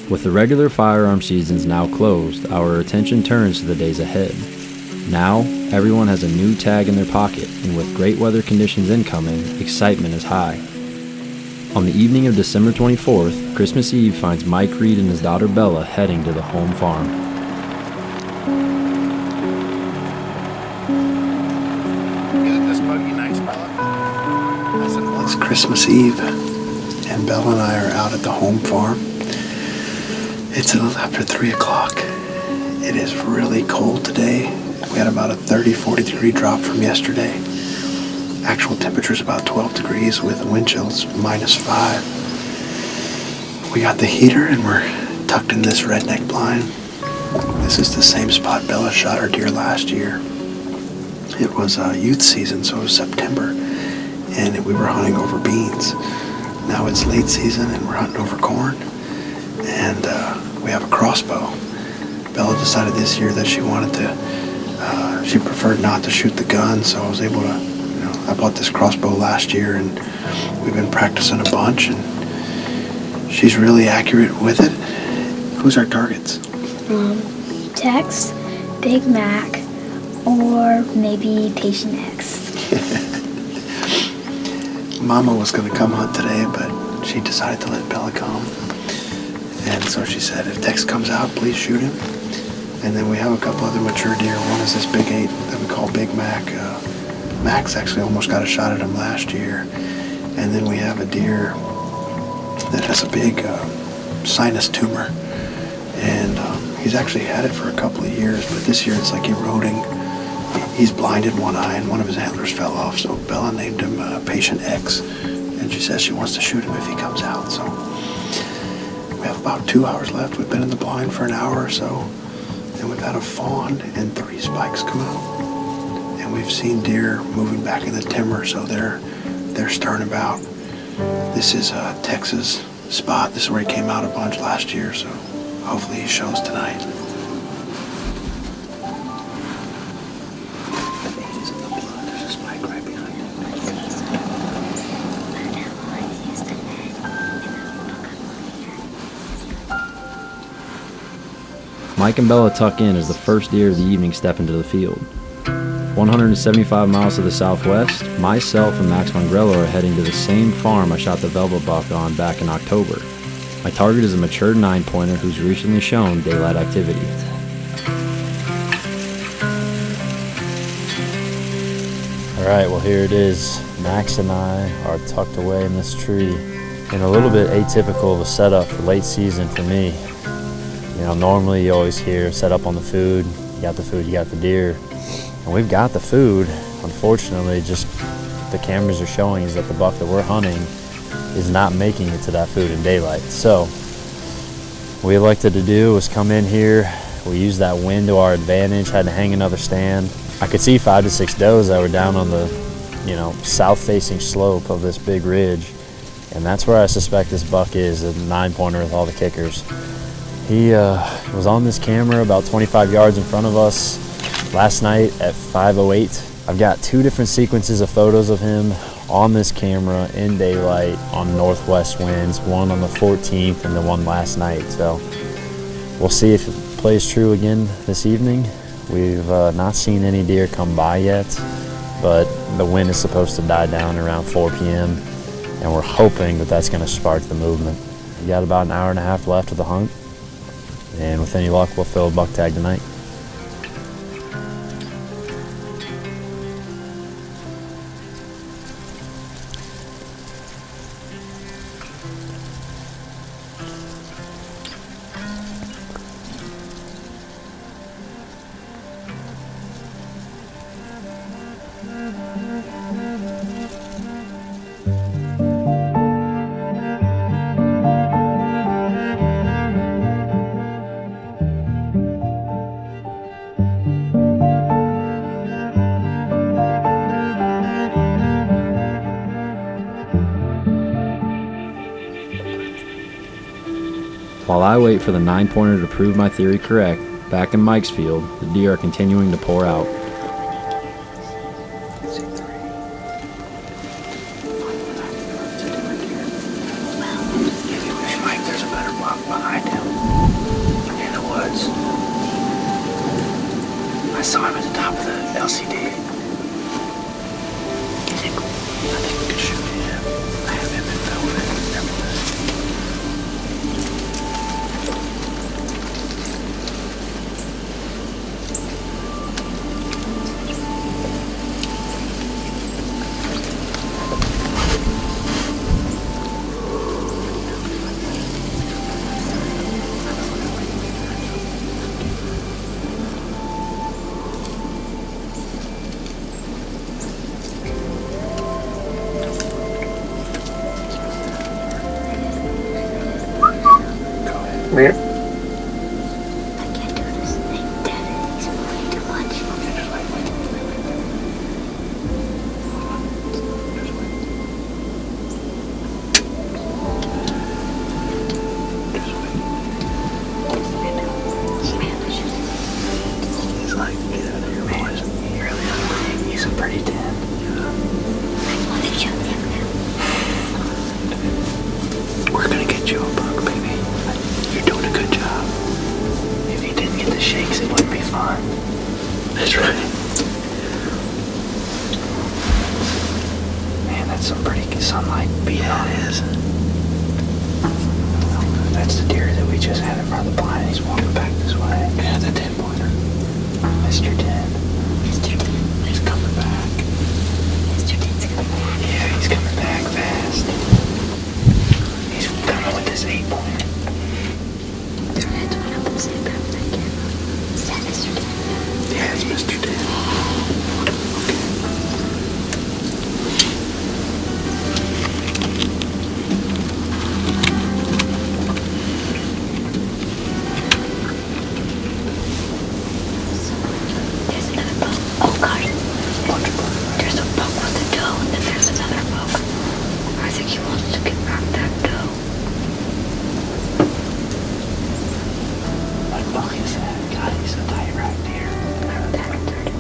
With the regular firearm seasons now closed, our attention turns to the days ahead. Now, everyone has a new tag in their pocket, and with great weather conditions incoming, excitement is high. On the evening of December 24th, Christmas Eve finds Mike Reed and his daughter Bella heading to the home farm. Isn't this buggy nice, Bella? Well, it's Christmas Eve, and Bella and I are out at the home farm. It's a little after 3 o'clock. It is really cold today. We had about a 30-40 degree drop from yesterday. Actual temperature is about 12 degrees with wind chills -5. We got the heater and we're tucked in this redneck blind. This is the same spot Bella shot her deer last year. It was youth season, so it was September, and we were hunting over beans. Now it's late season and we're hunting over corn, and we have a crossbow. Bella decided this year that she wanted to, she preferred not to shoot the gun, so I was able to, I bought this crossbow last year and we've been practicing a bunch, and she's really accurate with it. Who's our targets? Tex, Big Mac, or maybe Patient X. Mama was going to come hunt today, but she decided to let Bella come. And so she said, if Tex comes out, please shoot him. And then we have a couple other mature deer. One is this Big 8 that we call Big Mac. Max actually almost got a shot at him last year. And then we have a deer that has a big sinus tumor. And he's actually had it for a couple of years, but this year it's like eroding. He's blind in one eye and one of his antlers fell off, so Bella named him Patient X. And she says she wants to shoot him if he comes out. So we have about 2 hours left. We've been in the blind for an hour or so, and we've had a fawn and 3 spikes come out. And we've seen deer moving back in the timber, so they're starting about. This is Tex's spot. This is where he came out a bunch last year, so hopefully he shows tonight. There's a spike right behind him. Mike and Bella tuck in as the first deer of the evening step into the field. 175 miles to the southwest, myself and Max Mongrello are heading to the same farm I shot the velvet buck on back in October. My target is a mature 9-pointer who's recently shown daylight activity. Alright, well here it is. Max and I are tucked away in this tree in a little bit atypical of a setup for late season for me. Normally you always hear set up on the food, you got the food, you got the deer. And we've got the food. Unfortunately, just the cameras are showing is that the buck that we're hunting is not making it to that food in daylight. So what we elected to do was come in here. We used that wind to our advantage, had to hang another stand. I could see 5 to 6 does that were down on the, south-facing slope of this big ridge. And that's where I suspect this buck is, a 9-pointer with all the kickers. He was on this camera about 25 yards in front of us last night at 5:08. I've got 2 different sequences of photos of him on this camera in daylight on northwest winds, one on the 14th and the one last night. So we'll see if it plays true again this evening. We've not seen any deer come by yet, but the wind is supposed to die down around 4 p.m. and we're hoping that that's going to spark the movement. We got about an hour and a half left of the hunt, and with any luck we'll fill a buck tag tonight. While I wait for the 9-pointer to prove my theory correct, back in Mike's field, the deer are continuing to pour out. Mike, there's a better buck behind him. Come here. I can't do this thing, Dad. He's moving too much. He's like, get out of here, boys. He really is pretty. He's a pretty tan. We're gonna get you a book, baby. You're doing a good job. If you didn't get the shakes, it wouldn't be fun. That's right. Man, that's some pretty sunlight beating on it. Is. That's the deer that we just had in front of the blind. He's walking back this way. Yeah, the 10-pointer. Mr. 10. Mr. 10. He's coming back. Mr. 10's coming back. Yeah, he's coming back fast. He's coming with this 8-pointer. Turn it to one up and say grab that camera. Is that Mr. 10? Yeah, it's Mr. 10. There's another boat. Oh gosh. There's a boat with a doe and then there's another boat. I think he wants to get back that doe. What buck is that? God, he's a tight right deer.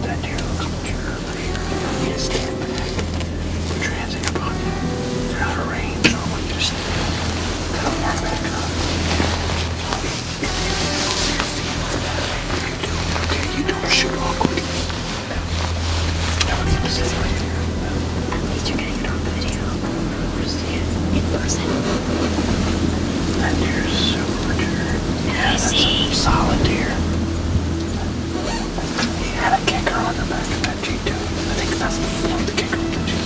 That deer looks mature over here. He is stand back. Put your hands in your pocket. They're out of range. I don't want you to stand. Come on back up. Okay, you don't shoot awkwardly. Now let's just sit right here. At least you're getting it on video. Or see it in person. That deer is super mature. Yeah, That's a solid deer. He had a kicker on the back of that G2. I think that's the kicker on the G2.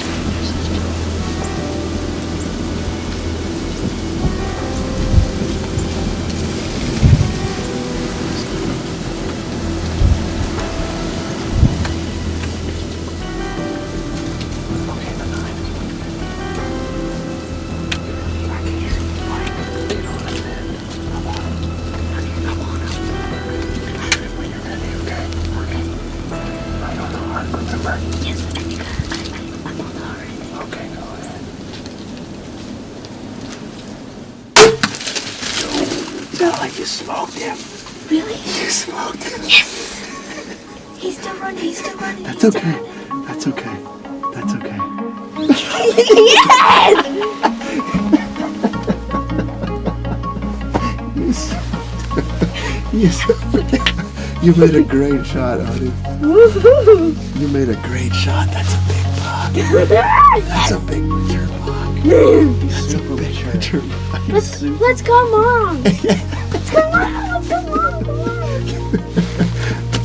Okay, the 9. I can't like get on the bed. How about it? Come on up. Shoot it when you're ready, okay? Okay. Right on the heart, remember? Yes, I think I'm on the already. Okay, go ahead. Sound like you smoked him. Really? You smoked him. Yes! He's still running, he's still running. That's he's still okay. running. That's okay. That's okay. Yes! You made a great shot, honey. Woohoo! You made a great shot. That's a big buck. That's a big mature buck. That's a big mature buck. Let's go, Mom. Let's go, Mom. Let's go, Mom. Come on.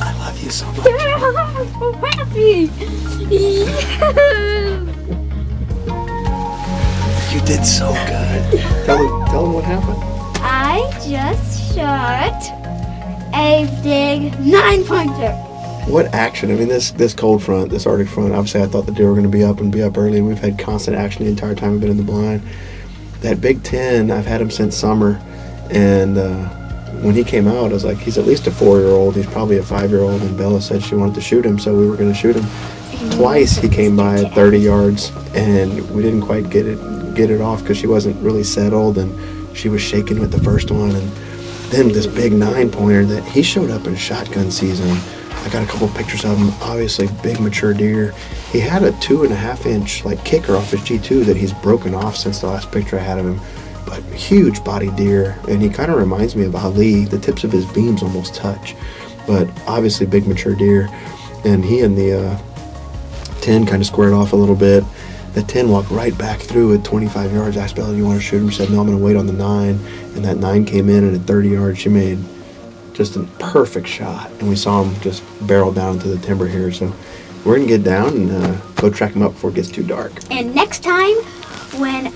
I love you so much. I'm so happy. Yes. You did so good. Tell him what happened. I just shot a big 9-pointer. What action? I mean, this cold front, this Arctic front, obviously I thought the deer were going to be up early. We've had constant action the entire time we've been in the blind. That big 10, I've had him since summer. And when he came out, I was like, he's at least a 4-year-old. He's probably a 5-year-old. And Bella said she wanted to shoot him, so we were going to shoot him. Twice he came by at 30 yards, and we didn't quite get it off because she wasn't really settled, and she was shaking with the first one. And then this big 9-pointer that he showed up in shotgun season. I got a couple pictures of him. Obviously, big mature deer. He had a 2.5-inch kicker off his G2 that he's broken off since the last picture I had of him. But huge body deer, and he kind of reminds me of Ali. The tips of his beams almost touch, but obviously big mature deer. And he and the 10 kind of squared off a little bit. The 10 walked right back through at 25 yards. I asked Bella, "Do you want to shoot him?" She said, "No, I'm going to wait on the 9." And that 9 came in, and at 30 yards, she made just a perfect shot. And we saw him just barrel down into the timber here. So we're going to get down and go track him up before it gets too dark. And next time, when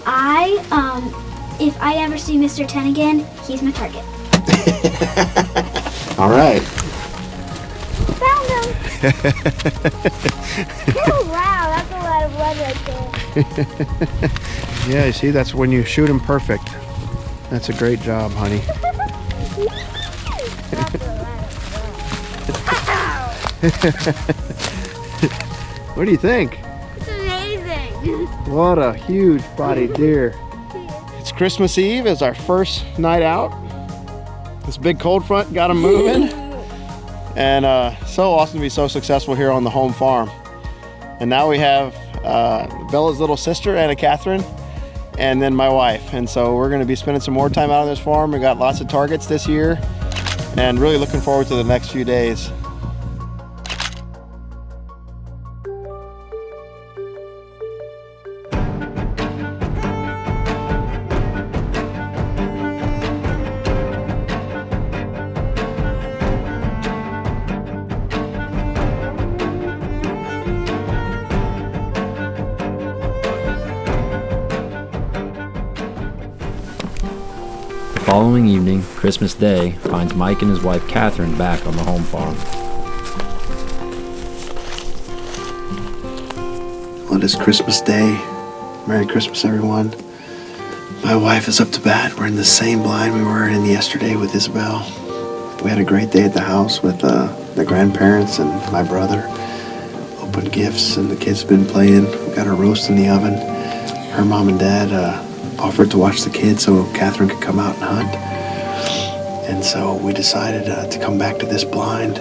if I ever see Mr. 10 again, he's my target. All right. Found him! Oh, wow, that's a lot of blood right there. Yeah, you see, that's when you shoot him perfect. That's a great job, honey. What do you think? It's amazing. What a huge bodied deer. It's Christmas Eve. It's our first night out. This big cold front got them moving. And so awesome to be so successful here on the home farm. And now we have Bella's little sister, Anna Katherine, and then my wife. And so we're gonna be spending some more time out on this farm. We got lots of targets this year and really looking forward to the next few days. The following evening, Christmas Day, finds Mike and his wife Katherine back on the home farm. Well, it is Christmas Day. Merry Christmas, everyone. My wife is up to bat. We're in the same blind we were in yesterday with Isabel. We had a great day at the house with the grandparents and my brother. Opened gifts and the kids have been playing. We got a roast in the oven. Her mom and dad offered to watch the kids so Katherine could come out and hunt. And so we decided to come back to this blind.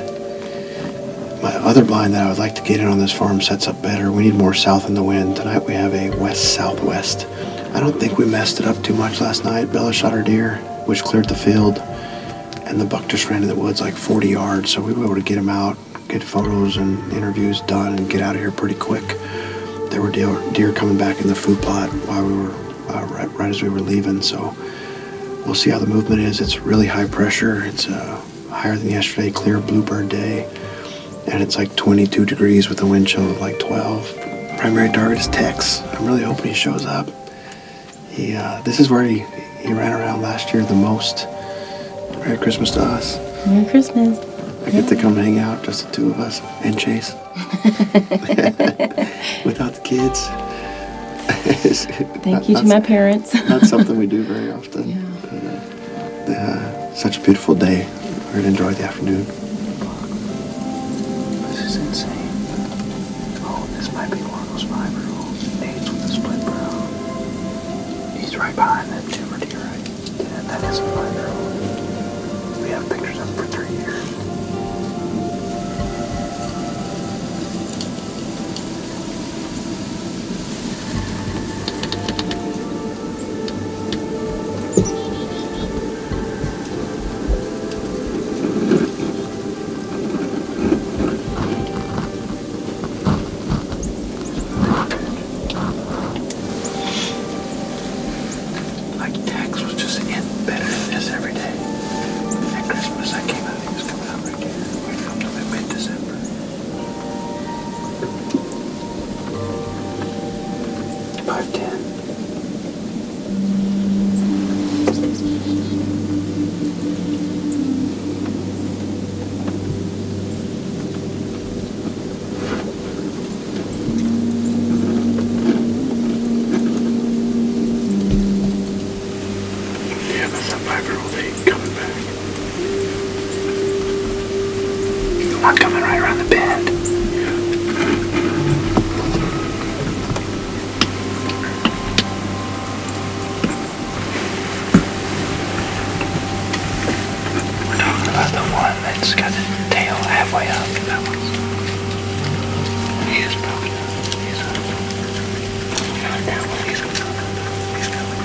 My other blind that I would like to get in on this farm sets up better. We need more south in the wind. Tonight we have a west-southwest. I don't think we messed it up too much last night. Bella shot her deer, which cleared the field, and the buck just ran in the woods like 40 yards, so we were able to get him out, get photos and interviews done, and get out of here pretty quick. There were deer coming back in the food plot while we were right as we were leaving, so we'll see how the movement is. It's really high pressure. It's higher than yesterday, clear bluebird day, and it's like 22 degrees with a wind chill of like 12. Primary target is Tex. I'm really hoping he shows up. This is where he ran around last year the most. Merry Christmas to us. Merry Christmas. I get to come hang out, just the two of us, and Chase. Without the kids. Thank you to my parents. Not something we do very often. Yeah. Such a beautiful day. We're going to enjoy the afternoon. This is insane. Oh, this might be one of those 5-year-olds. Nate's with the split brow. He's right behind that tumor deer, right? Yeah, that is a 5-year-old. We have pictures of him for 3 years. One coming right around the bend. We're talking about the one that's got the tail halfway up. That one. He is broken up. He's up. That one, he's coming. He's coming.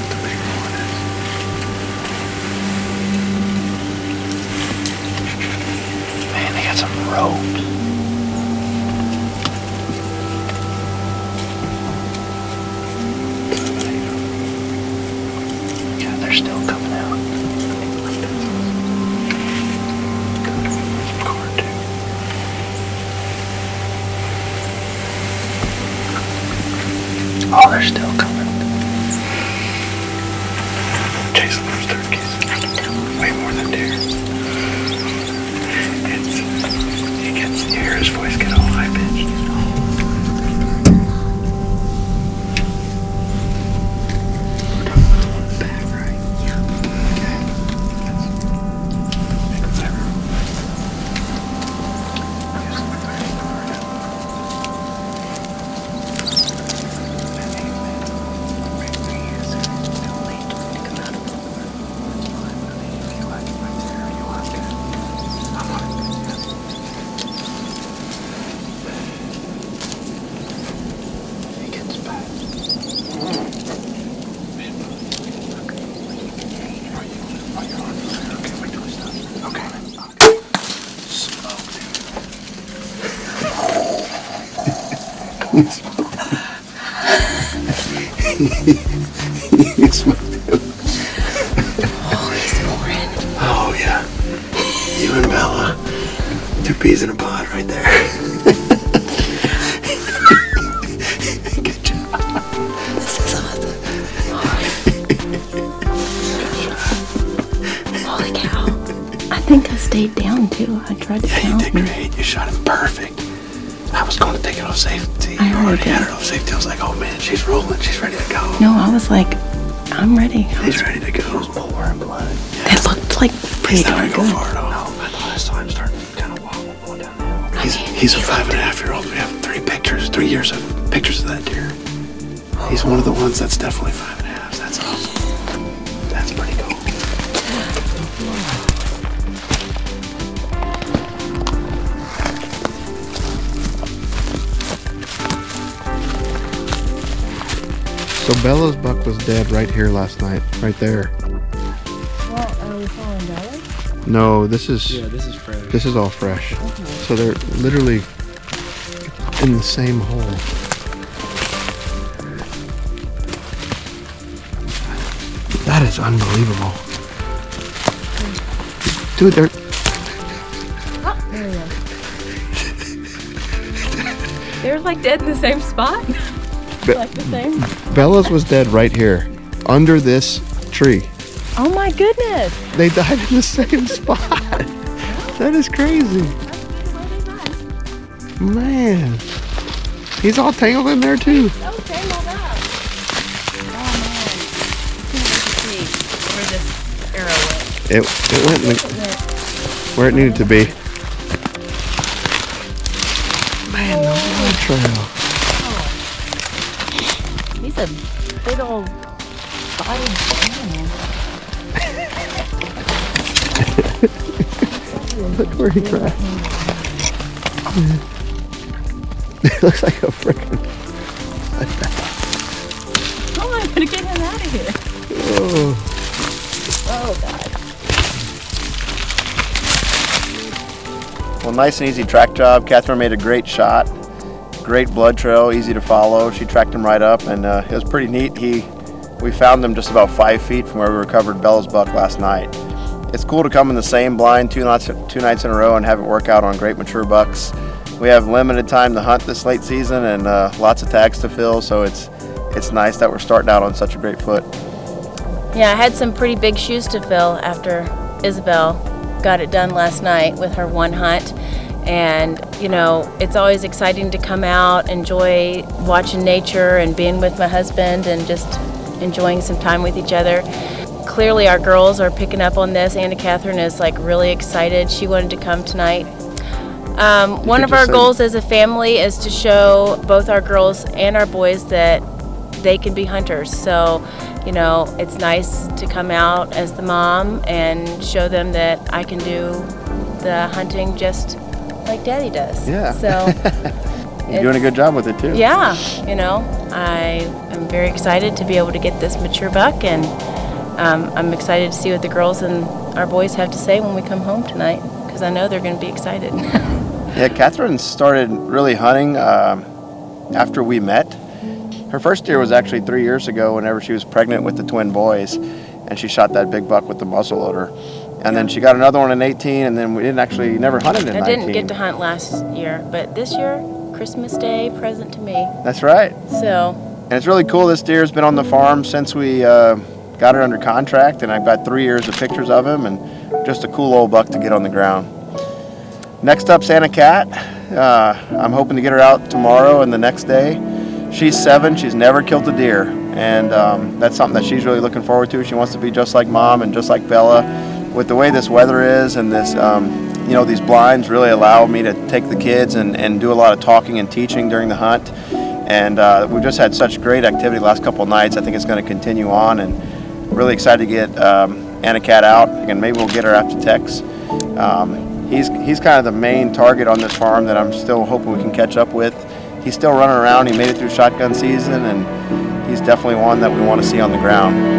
The bigger one is. Man, they got some ropes. Yeah, they're still coming out. Some corn too. Oh, they're still coming. Jason loves turkeys. Way more than deer. You hear his voice get all high pitched. We're talking about the one in the back, right? Yeah. Oh, yeah. You and Bella. 2 peas in a pod right there. Good job. This is awesome. Holy cow. I think I stayed down too. I tried to Yeah, you count. did great. You shot him perfect. I was going to take it off safety. I You heard already had it. it off safety. I was like, oh man, she's rolling. She's ready to go. No, I was like, I'm ready. She's ready to go. Pouring blood. It looked like pretty He's not darn going to go good. far at all. I thought I saw him start kind of wobble going down there. He's a 5.5-year-old. We have 3 pictures, 3 years of pictures of that deer. He's one of the ones that's definitely 5.5. That's awesome. That's pretty cool. So Bella's buck was dead right here last night, right there. Well, are we following Bella? No, this is fresh. this is all fresh. So they're literally in the same hole. That is unbelievable. Dude, they're They're like dead in the same spot? Be- Like the same? Bella's was dead right here, under this tree. Oh my goodness. They died in the same spot. That is crazy. Man. He's all tangled in there too. So tangled up. Oh man. I can't wait to see where this arrow went. It went in the, where it needed to be. Man, the blood trail. He's a big old body man. Look where he crashed. It looks like a freaking. Oh, I'm gonna get him out of here. Oh. Oh god. Well, nice and easy track job. Katherine made a great shot. Great blood trail, easy to follow. She tracked him right up, and it was pretty neat. We found him just about 5 feet from where we recovered Bella's buck last night. It's cool to come in the same blind two nights in a row and have it work out on great mature bucks. We have limited time to hunt this late season and lots of tags to fill, so it's nice that we're starting out on such a great foot. Yeah, I had some pretty big shoes to fill after Isabel got it done last night with her one hunt. And, you know, it's always exciting to come out, enjoy watching nature and being with my husband and just enjoying some time with each other. Clearly our girls are picking up on this. Anna Katherine is like really excited. She wanted to come tonight. One of our goals as a family is to show both our girls and our boys that they can be hunters. So, you know, it's nice to come out as the mom and show them that I can do the hunting just like Daddy does. Yeah. So You're doing a good job with it too. yeah, you know, I am very excited to be able to get this mature buck, and I'm excited to see what the girls and our boys have to say when we come home tonight, because I know they're going to be excited. Yeah, Katherine started really hunting after we met. Her first deer was actually 3 years ago whenever she was pregnant with the twin boys, and she shot that big buck with the muzzle loader. And then she got another one in 18, and then we never hunted in 19. I didn't get to hunt last year, but this year, Christmas Day, present to me. That's right. So, And it's really cool. This deer's been on the farm since we got her under contract, and I've got 3 years of pictures of him, and just a cool old buck to get on the ground. Next up, Santa Cat. I'm hoping to get her out tomorrow and the next day. She's 7. She's never killed a deer, and that's something that she's really looking forward to. She wants to be just like Mom and just like Bella. With the way this weather is and this, you know, these blinds really allow me to take the kids and do a lot of talking and teaching during the hunt. And we've just had such great activity the last couple of nights. I think it's going to continue on, and really excited to get Anna Cat out, and maybe we'll get her after Tex. He's kind of the main target on this farm that I'm still hoping we can catch up with. He's still running around. He made it through shotgun season, and he's definitely one that we want to see on the ground.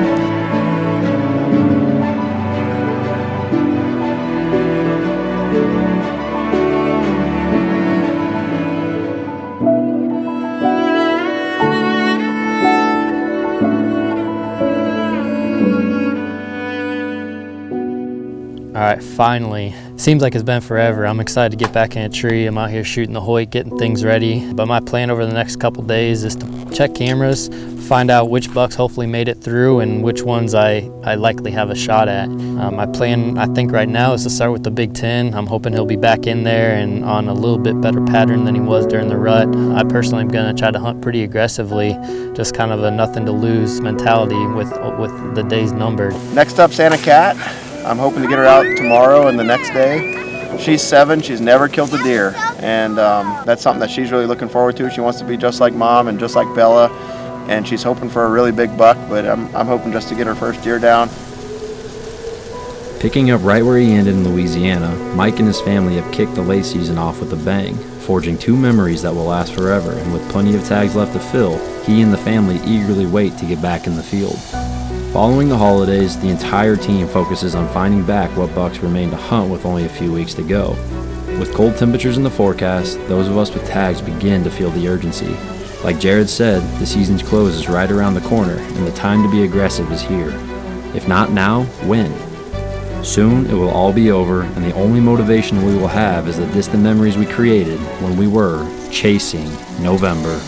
right, finally. Seems like it's been forever. I'm excited to get back in a tree. I'm out here shooting the Hoyt, getting things ready. But my plan over the next couple days is to check cameras, find out which bucks hopefully made it through and which ones I likely have a shot at. My plan, I think right now, is to start with the Big 10. I'm hoping he'll be back in there and on a little bit better pattern than he was during the rut. I personally am going to try to hunt pretty aggressively, just kind of a nothing to lose mentality with the days numbered. Next up, Santa Cat. I'm hoping to get her out tomorrow and the next day. She's 7. She's never killed a deer, and that's something that she's really looking forward to. She wants to be just like Mom and just like Bella, and she's hoping for a really big buck, but I'm hoping just to get her first deer down. Picking up right where he ended in Louisiana, Mike and his family have kicked the late season off with a bang, forging 2 memories that will last forever, and with plenty of tags left to fill, he and the family eagerly wait to get back in the field. Following the holidays, the entire team focuses on finding back what bucks remain to hunt with only a few weeks to go. With cold temperatures in the forecast, those of us with tags begin to feel the urgency. Like Jared said, the season's close is right around the corner, and the time to be aggressive is here. If not now, when? Soon it will all be over, and the only motivation we will have is the distant memories we created when we were chasing November.